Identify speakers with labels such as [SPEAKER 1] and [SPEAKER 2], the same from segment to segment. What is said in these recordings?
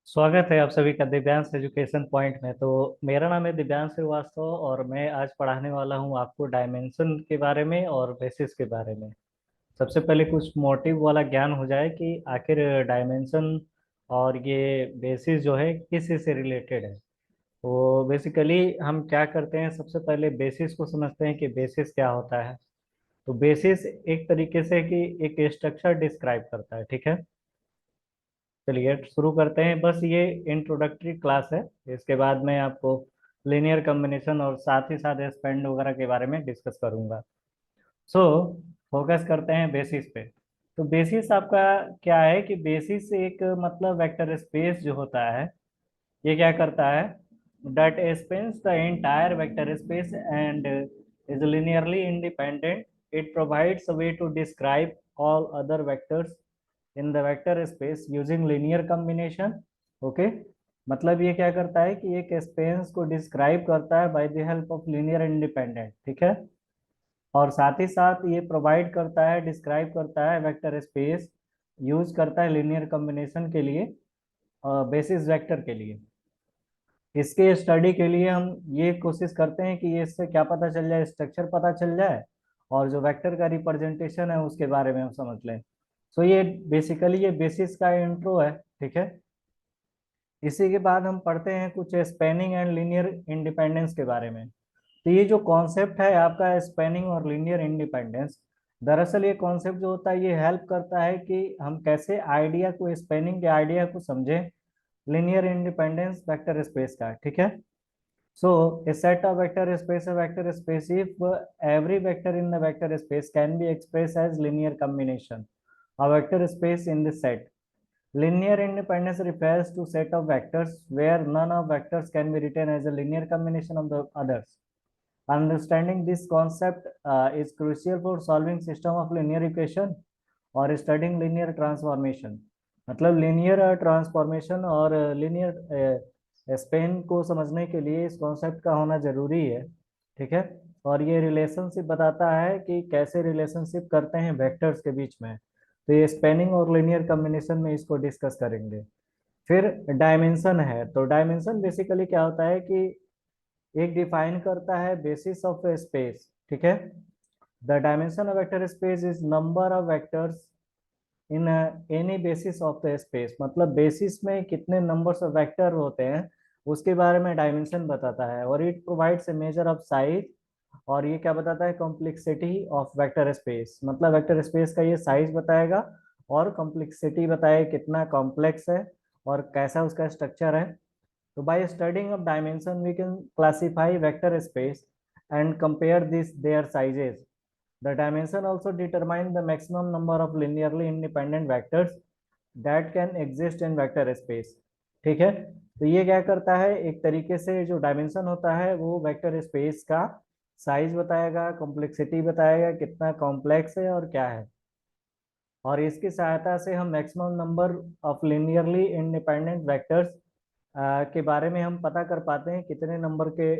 [SPEAKER 1] स्वागत है आप सभी का दिव्यांश एजुकेशन पॉइंट में। तो मेरा नाम है दिव्यांश श्रीवास्तव और मैं आज पढ़ाने वाला हूँ आपको डायमेंशन के बारे में और बेसिस के बारे में। सबसे पहले कुछ मोटिव वाला ज्ञान हो जाए कि आखिर डायमेंशन और ये बेसिस जो है किस से रिलेटेड है। तो बेसिकली हम क्या करते हैं, सबसे पहले बेसिस को समझते हैं कि बेसिस क्या होता है। तो बेसिस एक तरीके से कि एक स्ट्रक्चर डिस्क्राइब करता है, ठीक है। चलिए शुरू करते हैं। बस ये इंट्रोडक्टरी क्लास है। इसके बाद मैं आपको लीनियर कॉम्बिनेशन और साथ ही साथ स्पेंड वगैरह के बारे में डिस्कस करूंगा। सो फोकस करते हैं बेसिस पे। तो बेसिस आपका क्या है कि बेसिस एक मतलब वेक्टर स्पेस जो होता है, ये क्या करता है, that spans the entire vector space and is linearly independent. It provides a way to describe all other vectors in the vector space using linear combination. Okay, मतलब ये क्या करता है कि एक स्पेस को डिस्क्राइब करता है by the help of linear independent, ठीक है। और साथ ही साथ ये प्रोवाइड करता है, डिस्क्राइब करता है वेक्टर स्पेस, यूज करता है लीनियर कॉम्बिनेशन के लिए, बेसिस वेक्टर के लिए। इसके स्टडी के लिए हम ये कोशिश करते हैं कि ये इससे क्या पता चल जाए, स्ट्रक्चर पता चल जाए और जो वेक्टर का रिप्रेजेंटेशन है उसके बारे में हम समझ लें। सो ये बेसिकली ये बेसिस का इंट्रो है, ठीक है। इसी के बाद हम पढ़ते हैं कुछ स्पैनिंग एंड लीनियर इंडिपेंडेंस के बारे में। तो ये जो कॉन्सेप्ट है आपका स्पैनिंग और लीनियर इंडिपेंडेंस, दरअसल ये कॉन्सेप्ट जो होता है ये हेल्प करता है कि हम कैसे आइडिया को, स्पैनिंग के आइडिया को समझें लीनियर इंडिपेंडेंस वेक्टर स्पेस का, ठीक है। So a set of vector space if every vector in the vector space can be expressed as linear combination a vector space in this set. Linear independence refers to set of vectors where none of vectors can be written as a linear combination of the others. Understanding this concept is crucial for solving system of linear equation और studying linear transformation। मतलब linear transformation और linear Spain को समझने के लिए इस concept का होना जरूरी है, ठीक है। और ये रिलेशनशिप बताता है कि कैसे रिलेशनशिप करते हैं वेक्टर्स के बीच में। तो ये स्पेनिंग और लिनियर कॉम्बिनेशन में इसको डिस्कस करेंगे। फिर डायमेंशन है। तो डायमेंशन बेसिकली क्या होता है कि एक डिफाइन करता है बेसिस ऑफ स्पेस, ठीक है। The dimension of vector space is number of vectors in any basis of the space. मतलब बेसिस में कितने नंबर्स ऑफ वेक्टर होते हैं उसके बारे में डायमेंशन बताता है। और it provides a measure of size. और ये क्या बताता है, कॉम्प्लेक्सिटी ऑफ वेक्टर स्पेस। मतलब वेक्टर स्पेस का ये साइज बताएगा और कॉम्प्लेक्सिटी बताएगा कितना कॉम्प्लेक्स है और कैसा उसका स्ट्रक्चर है। So by studying of dimension, we can classify vector space and compare their sizes. The dimension also determine the maximum number of linearly independent vectors that can exist in vector space, ठीक है। तो ये क्या करता है, एक तरीके से जो डायमेंशन होता है वो वेक्टर स्पेस का साइज बताएगा, कॉम्प्लेक्सिटी बताएगा कितना कॉम्प्लेक्स है और क्या है। और इसकी सहायता से हम maximum number of linearly independent vectors के बारे में हम पता कर पाते हैं कितने नंबर के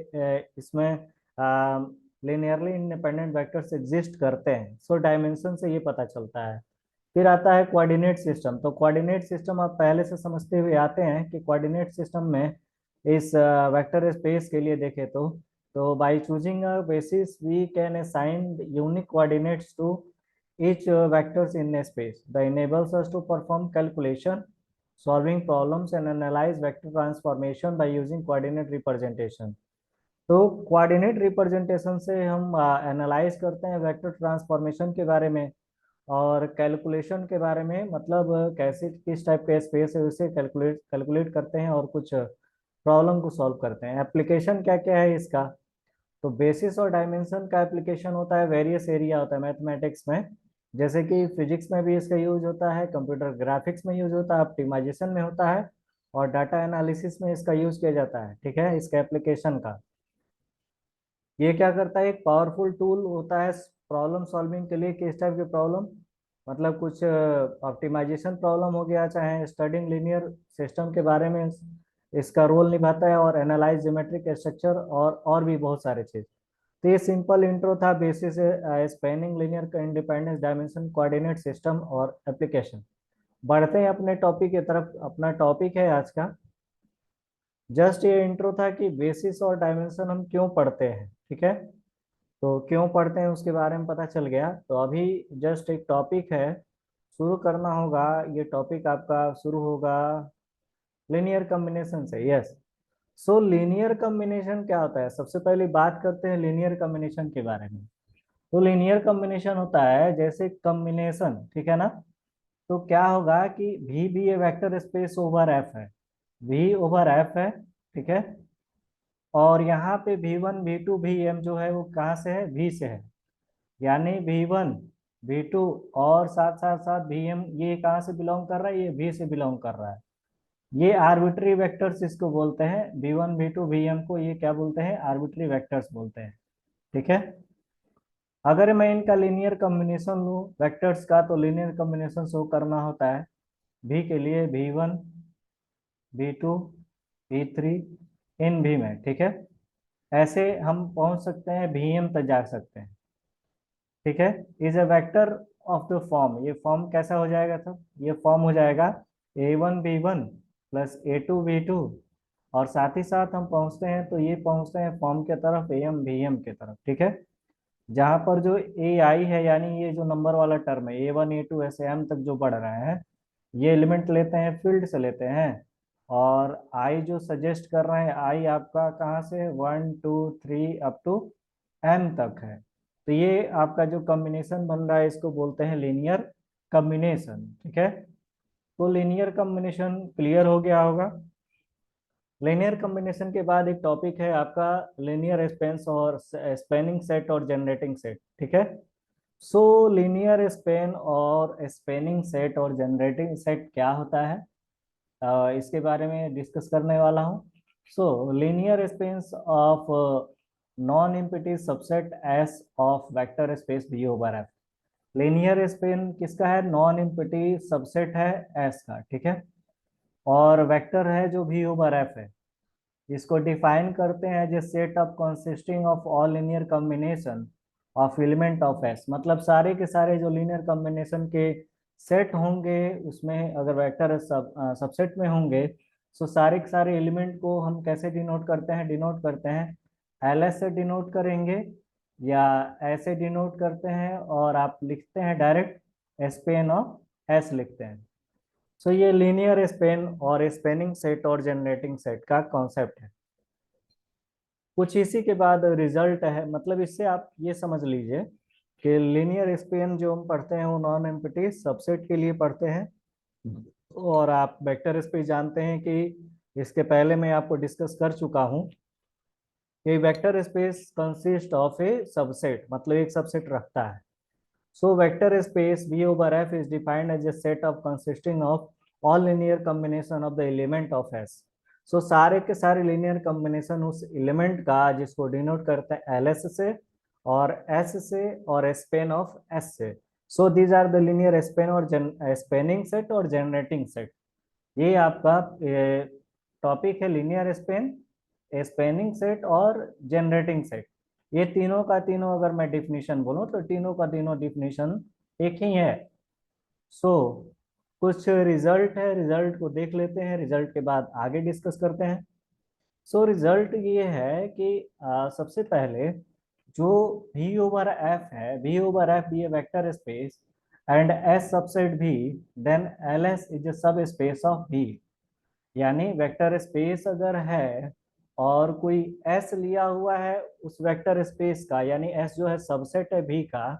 [SPEAKER 1] इसमें लिनियरली इंडिपेंडेंट वेक्टर्स एग्जिस्ट करते हैं। सो डायमेंशन से ये पता चलता है। फिर आता है कोऑर्डिनेट सिस्टम। तो कोऑर्डिनेट सिस्टम आप पहले से समझते हुए आते हैं कि कोऑर्डिनेट सिस्टम में इस वेक्टर स्पेस के लिए देखें तो by choosing a basis we can assign unique coordinates to each vectors in a space. That enables us to perform calculation, solving problems and analyze vector transformation by using coordinate representation. तो coordinate representation से हम analyse करते हैं vector transformation के बारे में और calculation के बारे में। मतलब कैसे किस टाइप के स्पेस है उसे कैलकुलेट कैलकुलेट करते हैं और कुछ प्रॉब्लम को सॉल्व करते हैं। एप्लीकेशन क्या क्या है इसका, तो बेसिस और डायमेंशन का एप्लीकेशन होता है, वेरियस एरिया होता है मैथमेटिक्स में। जैसे कि फिजिक्स में भी इसका यूज होता है, कंप्यूटर ग्राफिक्स में यूज होता है, ऑप्टिमाइजेशन में होता है और डाटा एनालिसिस में इसका यूज किया जाता है, ठीक है। इसका एप्लीकेशन का ये क्या करता है, एक पावरफुल टूल होता है प्रॉब्लम सॉल्विंग के लिए। किस टाइप के प्रॉब्लम, मतलब कुछ ऑप्टिमाइजेशन प्रॉब्लम हो गया, चाहे स्टडिंग लीनियर सिस्टम के बारे में इसका रोल निभाता है, और एनालाइज ज्योमेट्रिक स्ट्रक्चर और भी बहुत सारे चीज। तो ये सिंपल इंट्रो था basis spanning, linear independence, dimension, coordinate system और एप्लीकेशन। बढ़ते हैं अपने टॉपिक की तरफ। अपना टॉपिक है आज का, जस्ट ये इंट्रो था कि बेसिस और डायमेंशन हम क्यों पढ़ते हैं, ठीक है। तो क्यों पढ़ते हैं उसके बारे में पता चल गया। तो अभी जस्ट एक टॉपिक है, शुरू करना होगा। ये टॉपिक आपका शुरू होगा लीनियर कॉम्बिनेशन से। यस। सो लीनियर कॉम्बिनेशन क्या होता है, सबसे पहले बात करते हैं लीनियर कॉम्बिनेशन के बारे में। तो लीनियर कॉम्बिनेशन होता है जैसे कॉम्बिनेशन, ठीक है ना। तो क्या होगा कि वी भी ये वेक्टर स्पेस ओवर एफ है, वी ओवर एफ है, ठीक है। और यहाँ पे V one V two V M जो है वो कहाँ से है, वी से है। यानी वी वन वी टू और साथ साथ साथ वी एम, ये कहाँ से बिलोंग कर रहा है, ये वी से बिलोंग कर रहा है। ये आर्बिट्री वेक्टर्स इसको बोलते हैं, V one V two V M को ये क्या बोलते हैं, आर्बिट्री वेक्टर्स बोलते हैं, ठीक है। अगर मैं इनका लीनियर कॉम्बिनेशन लूँ वेक्टर्स का, तो लीनियर कॉम्बिनेशन शो करना होता है वी के लिए V one V two V three in V में, ठीक है। ऐसे हम पहुंच सकते हैं वी एम तक जा सकते हैं, ठीक है। Is a vector of the form, ये फॉर्म कैसा हो जाएगा, तो ये फॉर्म हो जाएगा A one B one plus A two B two. और साथ ही साथ हम पहुंचते हैं, तो ये पहुंचते हैं फॉर्म के तरफ ए एम बी एम के तरफ, ठीक है। जहां पर जो ए आई है, यानी ये जो नंबर वाला टर्म है ए वन ए टू ऐसे एम तक जो बढ़ रहा है, ये एलिमेंट लेते हैं फील्ड से लेते हैं। और आई जो सजेस्ट कर रहे हैं, आई आपका कहाँ से, one two three up to M तक है। तो ये आपका जो कॉम्बिनेशन बन रहा है इसको बोलते हैं लीनियर कॉम्बिनेशन, ठीक है। तो लीनियर कॉम्बिनेशन क्लियर हो गया होगा। लीनियर कॉम्बिनेशन के बाद एक टॉपिक है आपका लीनियर स्पेन्स और स्पेनिंग सेट और जनरेटिंग सेट, ठीक है। सो लीनियर स्पेन और स्पेनिंग सेट और जनरेटिंग सेट क्या होता है, इसके बारे में डिस्कस करने वाला हूँ। So linear space of non empty subset S of vector space B over F. Linear span किसका है, नॉन इम्पिटी सबसेट है एस का, ठीक है। और वेक्टर है जो भी ओवर एफ है। इसको डिफाइन करते हैं as set of consisting of all linear combination of element of S. मतलब सारे के सारे जो लीनियर कॉम्बिनेशन के सेट होंगे उसमें अगर वेक्टर सबसेट में होंगे, तो सारे के सारे एलिमेंट को हम कैसे डिनोट करते हैं, डिनोट करते हैं एल एस से डिनोट करेंगे, या ऐसे डिनोट करते हैं और आप लिखते हैं डायरेक्ट स्पेन ऑफ एस लिखते हैं। सो ये लीनियर स्पेन और स्पेनिंग सेट और जनरेटिंग सेट का कॉन्सेप्ट है। कुछ इसी के बाद रिजल्ट है, मतलब इससे आप ये समझ लीजिए कि लीनियर स्पेन जो हम पढ़ते हैं वो नॉन एम्प्टी सबसेट के लिए पढ़ते हैं। और आप वेक्टर स्पेस जानते हैं कि इसके पहले मैं आपको डिस्कस कर चुका हूँ कि vector space consist of A subset, मतलब एक सबसेट रखता है। So vector space V over F is defined as a set of consisting of all linear combination of the element of S. सो सारे के सारे लीनियर कॉम्बिनेशन उस element का जिसको डिनोट करते हैं एल एस से और एस से और स्पेन ऑफ एस से। So these are the linear span और स्पेनिंग सेट और जनरेटिंग सेट। ये आपका टॉपिक है लीनियर स्पेन, स्पेनिंग सेट और जनरेटिंग सेट। ये तीनों का तीनों अगर मैं डिफिनीशन बोलूं तो तीनों का तीनों डिफिनीशन एक ही है। सो कुछ रिजल्ट है, रिजल्ट को देख लेते हैं, रिजल्ट के बाद आगे डिस्कस करते हैं। सो रिजल्ट ये है कि सबसे पहले जो V ओवर F है, V ओवर F भी vector space and S subset भी, देन LS इज a सब स्पेस ऑफ V। यानी वेक्टर स्पेस अगर है और कोई एस लिया हुआ है उस वेक्टर स्पेस का, यानी एस जो है सबसेट है भी का,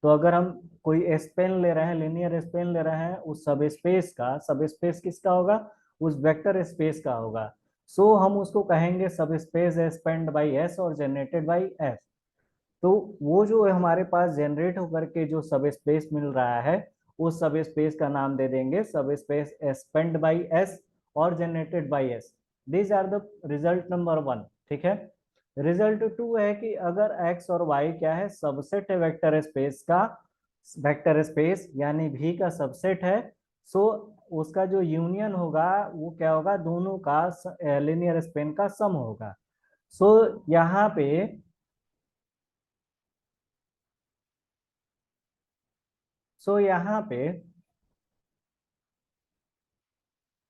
[SPEAKER 1] तो अगर हम कोई स्पेन ले रहे हैं, लीनियर स्पेन ले रहे हैं उस सब स्पेस का, सब स्पेस किसका होगा, उस वेक्टर स्पेस का होगा। सो हम उसको कहेंगे सब स्पेस स्पेंड बाई एस और जनरेटेड बाई एस। तो वो जो है हमारे पास जनरेट होकर के जो सब स्पेस मिल रहा है, उस सब स्पेस का नाम दे देंगे subspace spanned by S और generated by S. These are the result number one, ठीक है। रिजल्ट टू है कि अगर एक्स और वाई क्या है, सबसेट है वेक्टर स्पेस का, वेक्टर स्पेस यानी भी का सबसेट है। सो उसका जो यूनियन होगा वो क्या होगा, दोनों का लीनियर स्पेन का सम होगा। सो यहाँ पे सो यहाँ पे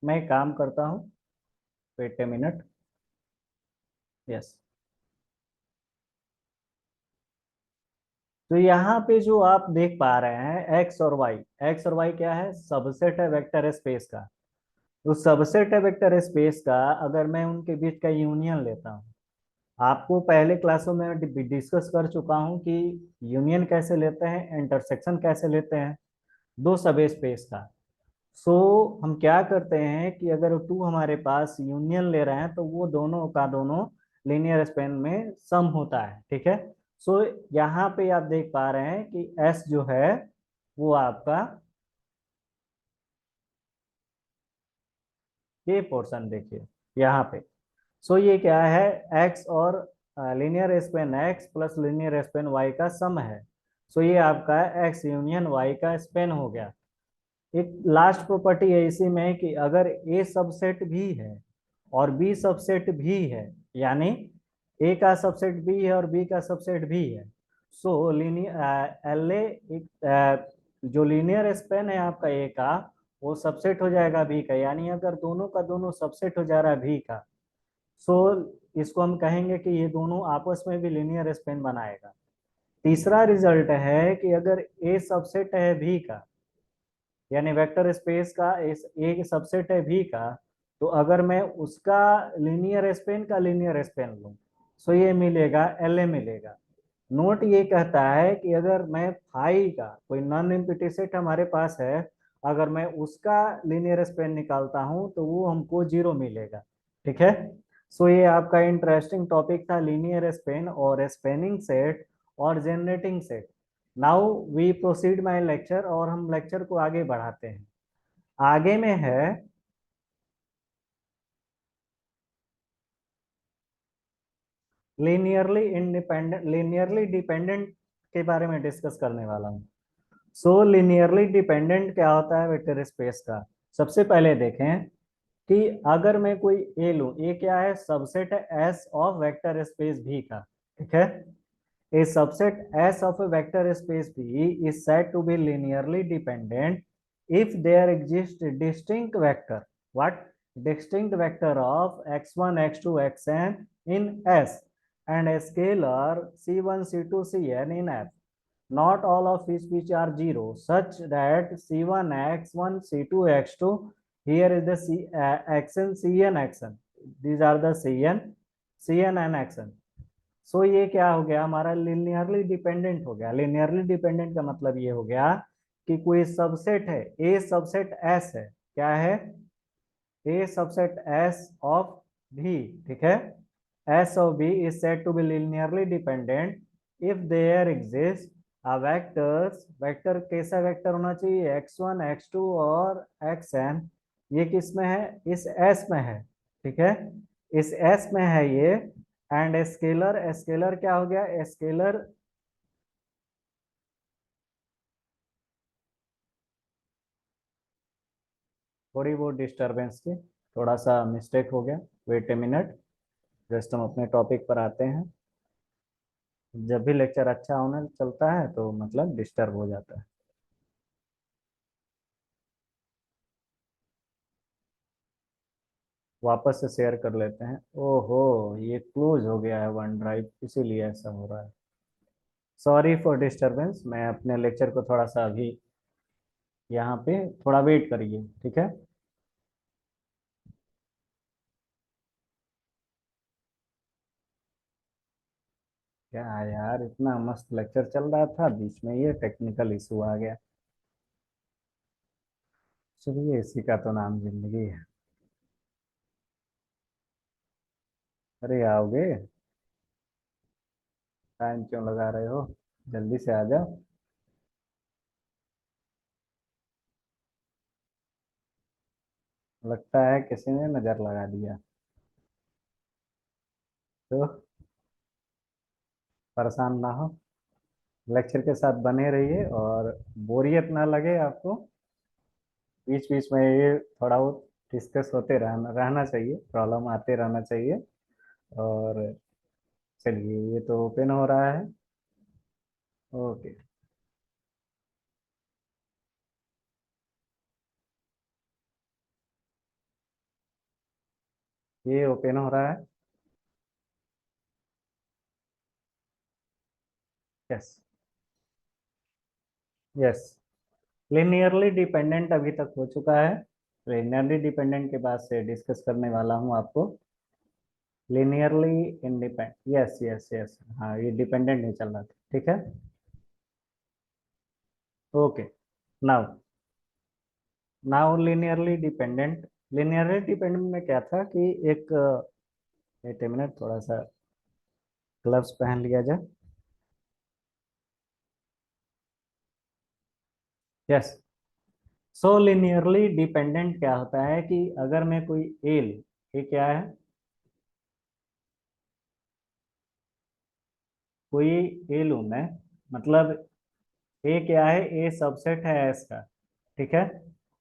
[SPEAKER 1] मैं एक काम करता हूँ, वेट ए मिनट। यस। तो यहाँ पे जो आप देख पा रहे हैं एक्स और वाई, एक्स और वाई क्या है, सबसेट है वेक्टर स्पेस का। तो सबसेट है वेक्टर स्पेस का, अगर मैं उनके बीच का यूनियन लेता हूँ, आपको पहले क्लासों में डिस्कस कर चुका हूँ कि यूनियन कैसे लेते हैं, इंटरसेक्शन कैसे लेते हैं दो सब स्पेस का। सो हम क्या करते हैं कि अगर टू हमारे पास यूनियन ले रहे हैं तो वो दोनों का दोनों लीनियर स्पेन में सम होता है, ठीक है। सो यहाँ पे आप देख पा रहे हैं कि एस जो है वो आपका ये पोर्शन देखिए यहाँ पे। सो ये क्या है, एक्स और linear span X plus linear span Y का सम है। सो ये आपका एक्स यूनियन वाई का स्पेन हो गया। एक लास्ट प्रॉपर्टी है इसी में कि अगर ए सबसेट भी है और बी सबसेट भी है, यानी ए का सबसेट बी है और बी का सबसेट भी है, सो लीनियर एल ए जो लीनियर स्पेन है आपका ए का वो सबसेट हो जाएगा बी का, यानी अगर दोनों का दोनों सबसेट हो जा रहा है बी का, सो इसको हम कहेंगे कि ये दोनों आपस में भी लीनियर स्पेन बनाएगा। तीसरा रिजल्ट है कि अगर ए सबसेट है भी का, यानी वेक्टर स्पेस का इस एक सबसेट है भी का, तो अगर मैं उसका लीनियर स्पेन का लीनियर स्पेन लूं, सो ये मिलेगा एल ए मिलेगा। नोट ये कहता है कि अगर मैं फाई का कोई नॉन एम्प्टी सेट हमारे पास है, अगर मैं उसका लीनियर स्पेन निकालता हूं तो वो हमको जीरो मिलेगा, ठीक है। सो ये आपका इंटरेस्टिंग टॉपिक था, लीनियर स्पेन और स्पेनिंग सेट और generating set. Now we proceed my lecture, और हम लेक्चर को आगे बढ़ाते हैं। आगे में है लीनियरली डिपेंडेंट के बारे में डिस्कस करने वाला हूँ। सो लीनियरली डिपेंडेंट क्या होता है वेक्टर स्पेस का। सबसे पहले देखें कि अगर मैं कोई ए लूं, ए क्या है, सबसेट है एस ऑफ वेक्टर स्पेस भी का, ठीक है। A subset S of a vector space V is said to be linearly dependent if there exists a distinct vector. What? Distinct vector of x1, x2, xn in S and a scalar c1, c2, cn in F. Not all of which are zero, such that c1, x1, c2, x2. Here is the xn, cn, xn. These are the cn and xn. सो ये क्या हो गया, हमारा linearly dependent हो गया। Linearly dependent का मतलब ये हो गया कि कोई सबसेट है, ए सबसेट एस है, क्या है, ए सबसेट एस ऑफ भी, ठीक है। S of B is said to be linearly dependent if there exist a vectors, vector कैसा वेक्टर होना चाहिए, x1 x2 और xn। ये किस में है, इस एस में है, ठीक है, इस एस में है ये। एंड स्केलर, स्केलर क्या हो गया, स्केलर थोड़ी बहुत डिस्टरबेंस थी, थोड़ा सा मिस्टेक हो गया, वेट ए मिनट। जस्ट हम अपने टॉपिक पर आते हैं। जब भी लेक्चर अच्छा होने चलता है तो मतलब डिस्टर्ब हो जाता है। वापस से शेयर कर लेते हैं। ओहो, ये क्लोज हो गया है वन ड्राइव, इसीलिए ऐसा हो रहा है। सॉरी फॉर डिस्टरबेंस, मैं अपने लेक्चर को थोड़ा सा अभी यहाँ पे थोड़ा वेट करिए, ठीक है। क्या यार, इतना मस्त लेक्चर चल रहा था, बीच में ये टेक्निकल इशू आ गया। चलिए, इसी का तो नाम जिंदगी है। अरे आओगे, टाइम क्यों लगा रहे हो, जल्दी से आ जाओ। लगता है किसी ने नजर लगा दिया। तो परेशान ना हो, लेक्चर के साथ बने रहिए और बोरियत ना लगे आपको। बीच बीच में ये थोड़ा बहुत डिस्कस होते रहना रहना चाहिए, प्रॉब्लम आते रहना चाहिए। और चलिए, ये तो ओपन हो रहा है। ओके। ये ओपन हो रहा है। यस। यस। लिनियरली डिपेंडेंट अभी तक हो चुका है। लिनियरली डिपेंडेंट के बाद से डिस्कस करने वाला हूँ आपको linearly independent. Yes yes yes, हाँ ये डिपेंडेंट नहीं चल रहा था, ठीक है। Okay. Now now linearly dependent. Linearly dependent में क्या था कि एक, एक मिनट थोड़ा सा ग्लव्स पहन लिया जाए। यस। सो लिनियरली डिपेंडेंट क्या होता है कि अगर मैं कोई एल, ये क्या है, कोई ए लूं मैं, मतलब ए क्या है, ए सबसेट है एस का, ठीक है।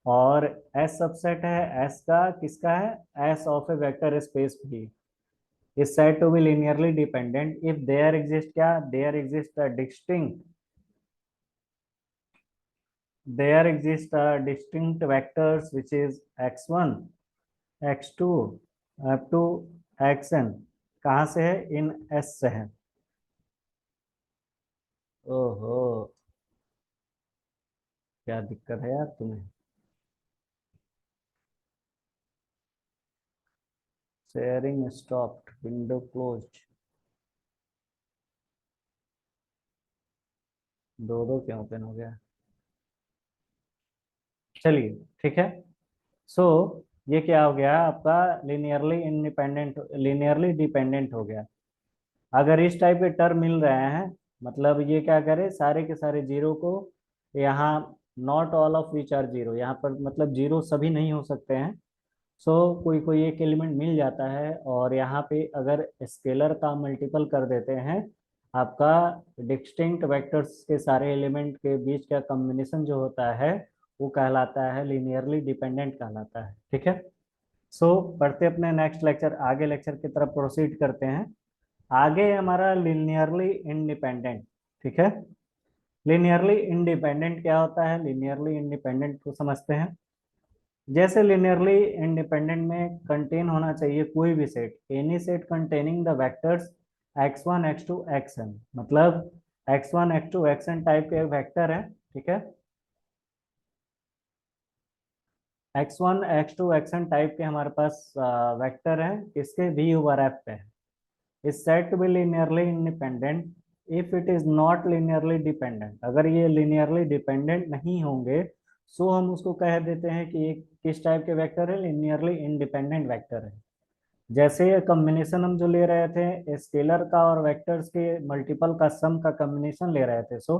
[SPEAKER 1] और एस सबसेट है एस का, किसका है, S of A vector space भी is said to be linearly dependent if there exist क्या, there exist a distinct, there exist a distinct vectors which is x1 x2 up to xn। कहाँ से है, इन S से है। ओहो, क्या दिक्कत है यार तुम्हें। शेयरिंग स्टॉप्ड, विंडो क्लोज्ड, दो दो क्यों ओपन हो गया। चलिए, ठीक है। सो ये क्या हो गया आपका, लिनियरली इंडिपेंडेंट, लिनियरली डिपेंडेंट हो गया। अगर इस टाइप के टर्म मिल रहे हैं, मतलब ये क्या करे, सारे के सारे जीरो को यहाँ, not all of which are zero, यहाँ पर मतलब जीरो सभी नहीं हो सकते हैं। सो कोई कोई एक एलिमेंट मिल जाता है, और यहाँ पे अगर स्केलर का मल्टीपल कर देते हैं, आपका डिस्टिंक्ट वेक्टर्स के सारे एलिमेंट के बीच का कॉम्बिनेशन जो होता है वो कहलाता है लिनियरली डिपेंडेंट कहलाता है, ठीक है। सो पढ़ते अपने नेक्स्ट लेक्चर, आगे लेक्चर की तरफ प्रोसीड करते हैं। आगे हमारा लिनियरली इंडिपेंडेंट, ठीक है। लिनियरली इंडिपेंडेंट क्या होता है, लिनियरली इंडिपेंडेंट को समझते हैं। जैसे लिनियरली इंडिपेंडेंट में कंटेन होना चाहिए कोई भी set, any set containing the vectors x1 x2 xn, मतलब x1 x2 xn टाइप के वेक्टर है, ठीक है। x1 x2 xn टाइप के हमारे पास वेक्टर है, किसके v ओवर f पे है, is said to be linearly independent if it is not linearly dependent। अगर ये linearly dependent नहीं होंगे, सो हम उसको कह देते हैं कि ये किस टाइप के वेक्टर है, linearly independent वेक्टर है। जैसे ये कॉम्बिनेशन हम जो ले रहे थे स्केलर का और वेक्टर्स के मल्टीपल का सम का कॉम्बिनेशन ले रहे थे, सो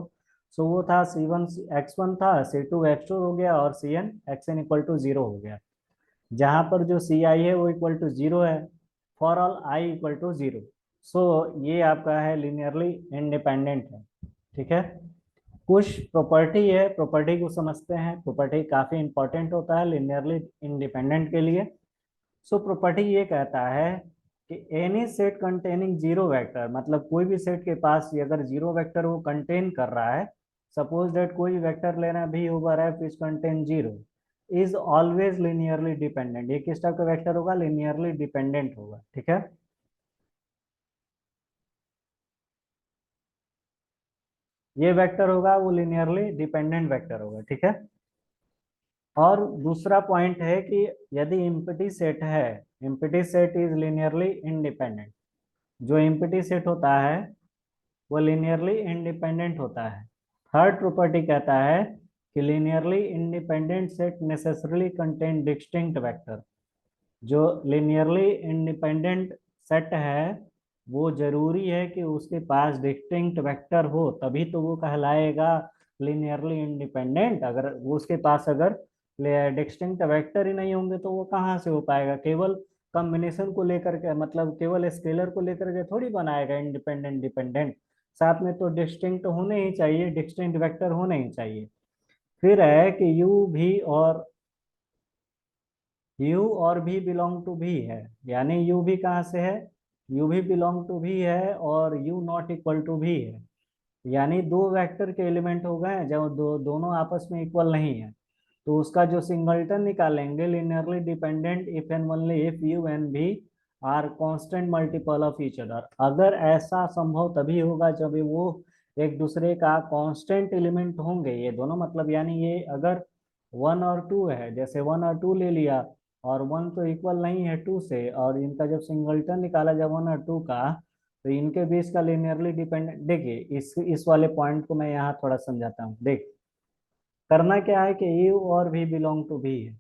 [SPEAKER 1] वो था c1 x1 था, c2 x2 हो गया, और cn xn equal to zero हो गया। जहां पर जो सी आई है वो इक्वल टू जीरो है, for all i equal to zero. So ये आपका है लिनियरली इंडिपेंडेंट है, ठीक है। कुछ प्रॉपर्टी है, प्रॉपर्टी को समझते हैं। प्रॉपर्टी काफी इंपॉर्टेंट होता है लिनियरली इंडिपेंडेंट के लिए। सो प्रॉपर्टी ये कहता है कि any set containing zero vector, मतलब कोई भी सेट के पास ये अगर जीरो वेक्टर वो कंटेन कर रहा है, सपोज दैट कोई वेक्टर लेना भी over F which contain zero, is always linearly dependent. ये किस टाइप का वेक्टर होगा, लिनियरली डिपेंडेंट होगा, ठीक है। ये वेक्टर होगा वो लिनियरली डिपेंडेंट वेक्टर होगा, ठीक है। और दूसरा पॉइंट है कि यदि इम्पटी सेट है, empty set is linearly independent. जो इम्पटी सेट होता है वो लिनियरली इंडिपेंडेंट होता है। थर्ड प्रॉपर्टी कहता है कि linearly independent set necessarily contain distinct vector. जो लिनियरली इंडिपेंडेंट सेट है वो जरूरी है कि उसके पास डिस्टिंक्ट वेक्टर हो, तभी तो वो कहलाएगा लिनियरली इंडिपेंडेंट। अगर वो उसके पास अगर डिस्टिंक्ट वेक्टर ही नहीं होंगे तो वो कहाँ से हो पाएगा, केवल कॉम्बिनेशन को लेकर के, मतलब केवल स्केलर को लेकर के थोड़ी बनाएगा इंडिपेंडेंट डिपेंडेंट। साथ में तो डिस्टिंक्ट होने ही चाहिए, डिस्टिंक्ट वेक्टर होने ही चाहिए। फिर है कि यू और भी बिलोंग टू भी है, यानी यू भी कहाँ से है, यू भी बिलोंग टू भी है, और यू नॉट इक्वल टू भी है। यानी दो वेक्टर के एलिमेंट हो गए जब दोनों आपस में इक्वल नहीं है, तो उसका जो सिंगलटन निकालेंगे linearly dependent if and only if you and v
[SPEAKER 2] are constant multiple of each other. अगर ऐसा संभव तभी होगा जब वो एक दूसरे का कांस्टेंट एलिमेंट होंगे ये दोनों, मतलब यानी ये अगर वन और टू है, जैसे वन और टू ले लिया, और वन तो इक्वल नहीं है टू से, और इनका जब सिंगलटन निकाला जब वन और टू का, तो इनके बीच का लिनियरली डिपेंडेंट, देखिए इस वाले पॉइंट को मैं यहाँ थोड़ा समझाता हूँ। देख, करना क्या है कि यू और भी बिलोंग टू भी है।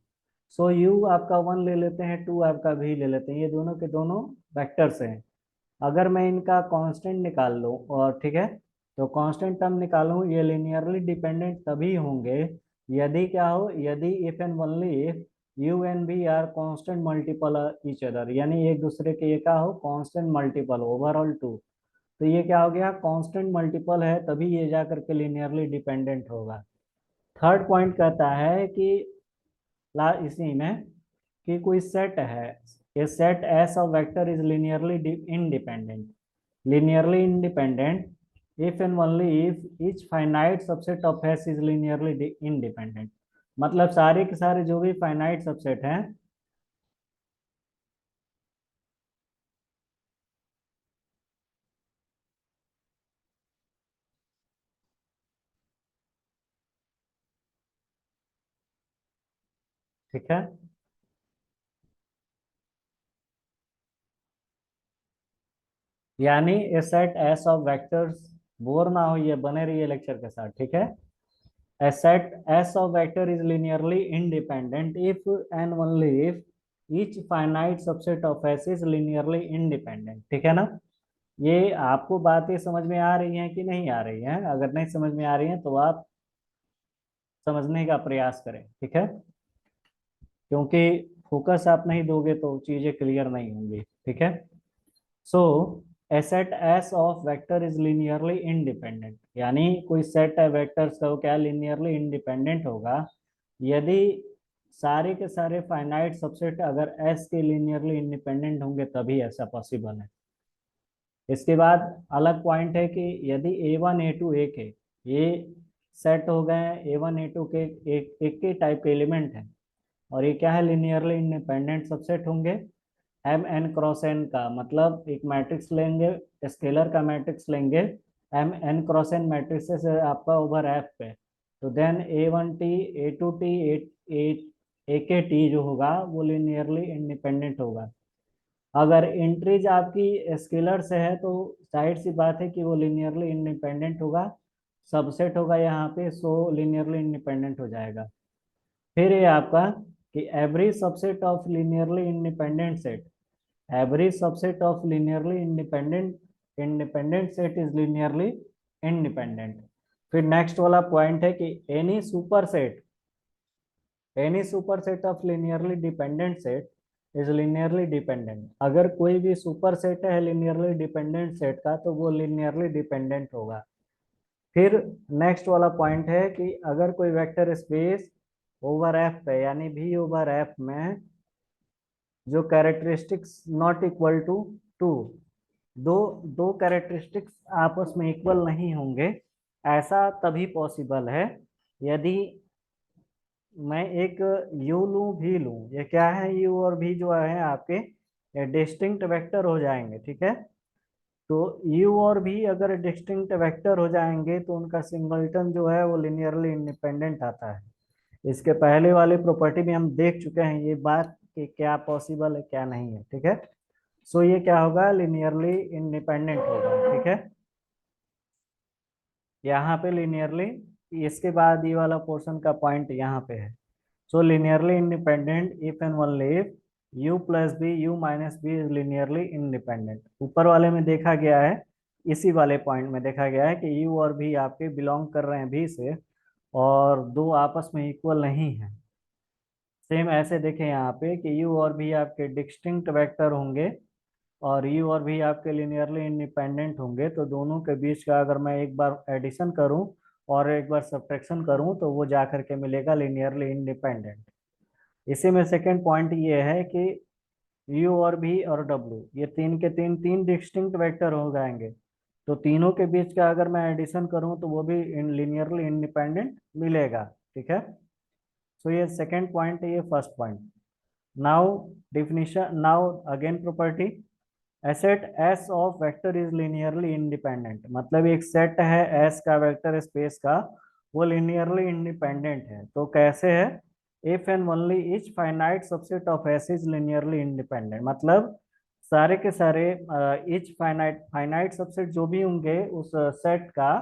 [SPEAKER 2] सो यू आपका वन ले लेते हैं, टू आपका भी ले लेते हैं, ये दोनों के दोनों वेक्टर्स हैं। अगर मैं इनका कांस्टेंट निकाल लूँ, और ठीक है, तो कांस्टेंट टर्म निकालूं, ये लिनियरली डिपेंडेंट तभी होंगे यदि क्या हो, यदि if and only if you and B are constant multiple each other, यानी एक दूसरे के ये क्या हो, कांस्टेंट मल्टीपल ओवरऑल टू। तो ये क्या हो गया, कांस्टेंट मल्टीपल है तभी ये जा करके लिनियरली डिपेंडेंट होगा। थर्ड पॉइंट कहता है कि इसी में कि कोई सेट है, a set S of vector is linearly independent, linearly independent if and only if each finite subset of S is linearly independent। मतलब सारे के सारे जो भी फाइनाइट सबसेट हैं, ठीक है, यानी a set S of vectors, bore ना हो, ये बने रहिए लेक्चर के साथ, ठीक है। A set S of vector is linearly independent if and only if each finite subset of S is linearly independent। ठीक है ना। ये आपको बातें समझ में आ रही हैं कि नहीं आ रही हैं? अगर नहीं समझ में आ रही हैं तो आप समझने का प्रयास करें, ठीक है, क्योंकि फोकस आप नहीं दोगे तो चीजें क्लियर नहीं होंगी, ठीक है। So a set S of vector is linearly independent, यानी कोई सेट है वेक्टर्स का, वो क्या लिनियरली इंडिपेंडेंट होगा यदि सारे के सारे फाइनाइट सबसेट अगर एस के लिनियरली इंडिपेंडेंट होंगे, तभी ऐसा पॉसिबल है। इसके बाद अलग पॉइंट है कि यदि ए वन ए टू एक है, ये सेट हो गए हैं ए वन ए टू के एक के टाइप के एलिमेंट हैं, और ये क्या है, लिनियरली इंडिपेंडेंट सबसेट होंगे एम एन क्रॉस एन का, मतलब एक मैट्रिक्स लेंगे, स्केलर का मैट्रिक्स लेंगे, M N cross N matrix से आपका ओवर एफ पे, तो then A one T A two T A K T जो होगा वो लिनियरली इंडिपेंडेंट होगा। अगर एंट्रीज आपकी स्केलर से है तो जाहिर सी बात है कि वो लिनियरली इंडिपेंडेंट होगा, सबसेट होगा यहाँ पे, सो लिनियरली इंडिपेंडेंट हो जाएगा। फिर ये आपका कि every subset of linearly independent set, every subset of linearly independent independent set is linearly independent. फिर नेक्स्ट वाला पॉइंट है कि any super set of linearly dependent set is linearly dependent. अगर कोई भी सुपर सेट है लिनियरली डिपेंडेंट सेट का, तो वो लिनियरली डिपेंडेंट होगा। फिर नेक्स्ट वाला पॉइंट है कि अगर कोई वेक्टर स्पेस ओवर एफ पे, यानी भी ओवर एफ में जो characteristics not equal to two, दो दो कैरेक्टरिस्टिक्स आपस में इक्वल नहीं होंगे, ऐसा तभी पॉसिबल है यदि मैं एक यू लूं भी लूं, ये क्या है, यू और भी जो है आपके ये डिस्टिंक्ट वेक्टर हो जाएंगे, ठीक है। तो यू और भी अगर डिस्टिंक्ट वेक्टर हो जाएंगे तो उनका सिंगलटन जो है वो लिनियरली इंडिपेंडेंट आता है। इसके पहले वाली प्रॉपर्टी में हम देख चुके हैं ये बात कि क्या पॉसिबल है क्या नहीं है, ठीक है। सो ये क्या होगा, लिनियरली इंडिपेंडेंट होगा, ठीक है, यहाँ पे लिनियरली। इसके बाद ये वाला पोर्शन का पॉइंट यहाँ पे है। So linearly independent if and only if u plus v u minus v is linearly independent. ऊपर वाले में देखा गया है, इसी वाले पॉइंट में देखा गया है कि u और v आपके बिलोंग कर रहे हैं भी से, और दो आपस में इक्वल नहीं है। सेम ऐसे देखें यहाँ पे कि u और v आपके डिस्टिंक्ट वेक्टर होंगे, और u और v आपके लिनियरली इंडिपेंडेंट होंगे, तो दोनों के बीच का अगर मैं एक बार एडिशन करूं और एक बार सब्ट्रैक्शन करूं तो वो जा करके मिलेगा लिनियरली इंडिपेंडेंट। इसी में सेकंड पॉइंट ये है कि u और v और w ये तीन के तीन तीन डिस्टिंक्ट वेक्टर हो जाएंगे, तो तीनों के बीच का अगर मैं एडिशन करूं तो वो भी लिनियरली इंडिपेंडेंट मिलेगा, ठीक है। सो ये सेकंड पॉइंट है, ये first point. Now definition, now again property, a set S of vector is linearly independent, मतलब एक सेट है S का वेक्टर स्पेस का, वो linearly independent है। तो कैसे है? if and only each finite subset of S is linearly independent, मतलब सारे के सारे each finite subset जो भी होंगे उस सेट का,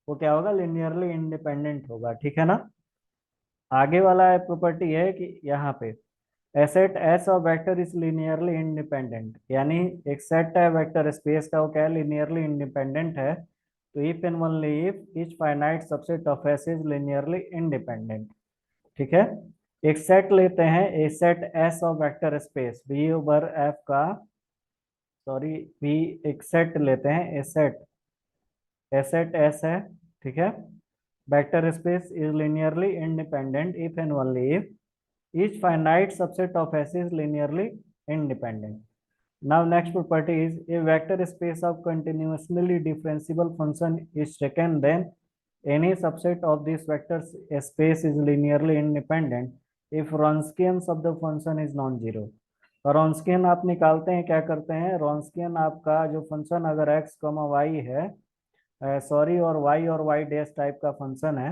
[SPEAKER 2] वो क्या होगा? linearly independent होगा, ठीक है ना। आगे वाला प्रॉपर्टी है कि यहाँ पे A set S of vector is linearly independent, यानी एक सेट है वेक्टर स्पेस का, वो क्या है? linearly independent है। तो if and only if each finite subset of S is linearly independent, ठीक है। एक सेट लेते हैं, a set S of vector space V over F का, सॉरी V, एक सेट लेते हैं, ए सेट S है, ठीक है। Vector space is linearly independent if and only if each finite subset of S is linearly independent. Now next property is, a vector space of continuously differentiable function is taken, then any subset of this vector space is linearly independent if Wronskian of the function is non-zero। Wronskian आप निकालते हैं, क्या करते हैं? Wronskian आपका जो function अगर x, y है, सॉरी, और y और y डैश टाइप का फंक्शन है,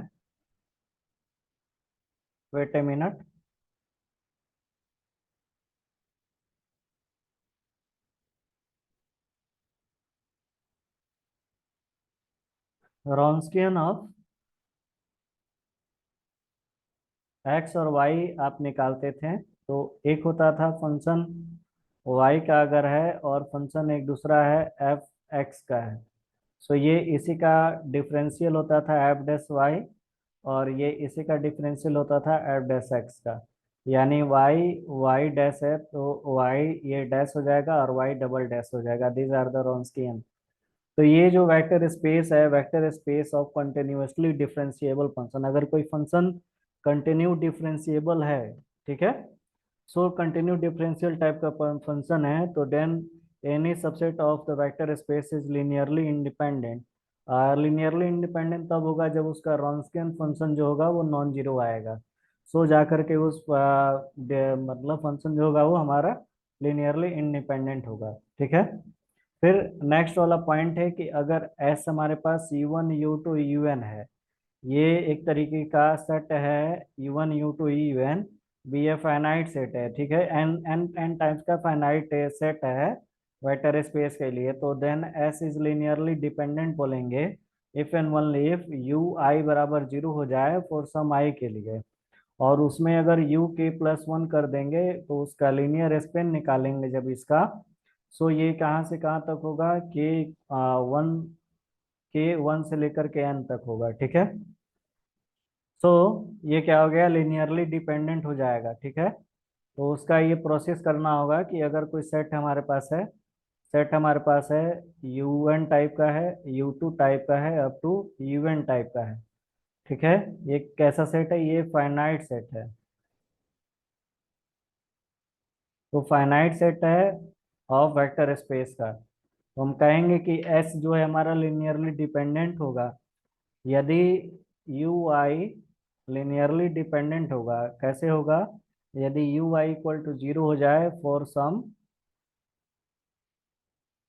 [SPEAKER 2] wait a minute, Wronskian of X और वाई आप निकालते थे, तो एक होता था फंक्शन वाई का अगर है, और फंक्शन एक दूसरा है एफ एक्स का है, सो ये इसी का डिफरेंशियल होता था एफ डैश वाई, और ये इसी का डिफरेंशियल होता था एफ डैश एक्स का। यानी वाई वाई डैश है तो वाई ये डैश हो जाएगा और वाई डबल डैश हो जाएगा। These are the Wronskian। तो ये जो वेक्टर स्पेस है, vector space of continuously differentiable function, अगर कोई फंक्शन कंटिन्यू डिफरेंशिएबल है, ठीक है, सो कंटिन्यू डिफरेंशियल टाइप का फंक्शन है, तो then any subset of the vector space is linearly independent. Linearly independent तब होगा जब उसका रॉन्स्कियन फंक्शन जो होगा वो नॉन जीरो आएगा। सो जा करके उस मतलब फंक्शन जो होगा वो हमारा लीनियरली इंडिपेंडेंट होगा, ठीक है। फिर नेक्स्ट वाला पॉइंट है कि अगर एस हमारे पास U1 U2 UN है, ये एक तरीके का सेट है, U1 U2 UN, be a finite set है, ठीक है, एन एन एन टाइम्स का फाइनाइट सेट है वेक्टर स्पेस के लिए, तो then S is linearly dependent बोलेंगे if and only if u i बराबर जीरो हो जाए फॉर सम आई के लिए, और उसमें अगर यू के प्लस वन कर देंगे तो उसका लीनियर स्पेन निकालेंगे जब इसका, सो ये कहाँ से कहाँ तक होगा? वन के वन से लेकर के एन तक होगा, ठीक है। सो ये क्या हो गया? लिनियरली डिपेंडेंट हो जाएगा, ठीक है। तो उसका ये प्रोसेस करना होगा कि अगर कोई सेट हमारे पास है, सेट हमारे पास है U1 टाइप का है, U2 टाइप का है, अप टू UN टाइप का है, ठीक है। ये कैसा सेट है? ये फाइनाइट सेट है। तो फाइनाइट सेट है ऑफ वेक्टर स्पेस का, तो हम कहेंगे कि S जो है हमारा लिनियरली डिपेंडेंट होगा यदि यू आई लिनियरली डिपेंडेंट होगा। कैसे होगा? यदि U I equal to zero हो जाए फॉर सम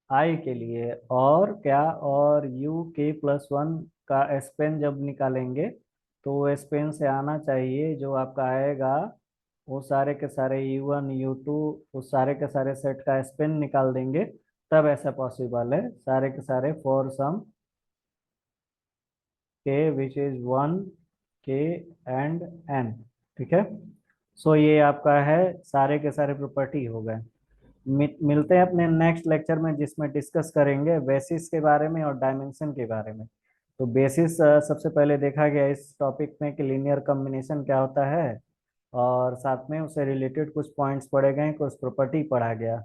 [SPEAKER 2] आई के लिए, और क्या, और यू के प्लस वन का स्पेन जब निकालेंगे तो वो स्पेन से आना चाहिए, जो आपका आएगा वो सारे के सारे U1 U2 उस सारे के सारे सेट का स्पेन निकाल देंगे, तब ऐसा पॉसिबल है। सारे के सारे फॉर सम के विच इज वन के एंड एन, ठीक है। सो ये आपका है सारे के सारे प्रॉपर्टी हो गए। मिलते हैं अपने नेक्स्ट लेक्चर में, जिसमें डिस्कस करेंगे बेसिस के बारे में और डायमेंशन के बारे में। तो बेसिस सबसे पहले देखा गया इस टॉपिक में कि लीनियर कॉम्बिनेशन क्या होता है, और साथ में उससे रिलेटेड कुछ पॉइंट्स पढ़े गए, कुछ प्रॉपर्टी पढ़ा गया।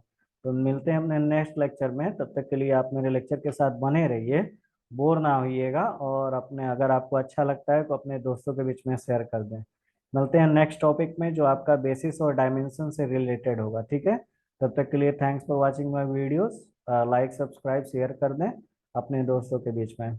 [SPEAKER 2] तो मिलते हैं अपने नेक्स्ट लेक्चर में, तब तक के लिए आप मेरे लेक्चर के साथ बने रहिए, बोर ना होइएगा, और अपने अगर आपको अच्छा लगता है तो अपने दोस्तों के बीच में शेयर कर दें। मिलते हैं नेक्स्ट टॉपिक में जो आपका बेसिस और डायमेंशन से रिलेटेड होगा, ठीक है। तब तक के लिए thanks for watching my videos. Like subscribe share कर दें अपने दोस्तों के बीच में।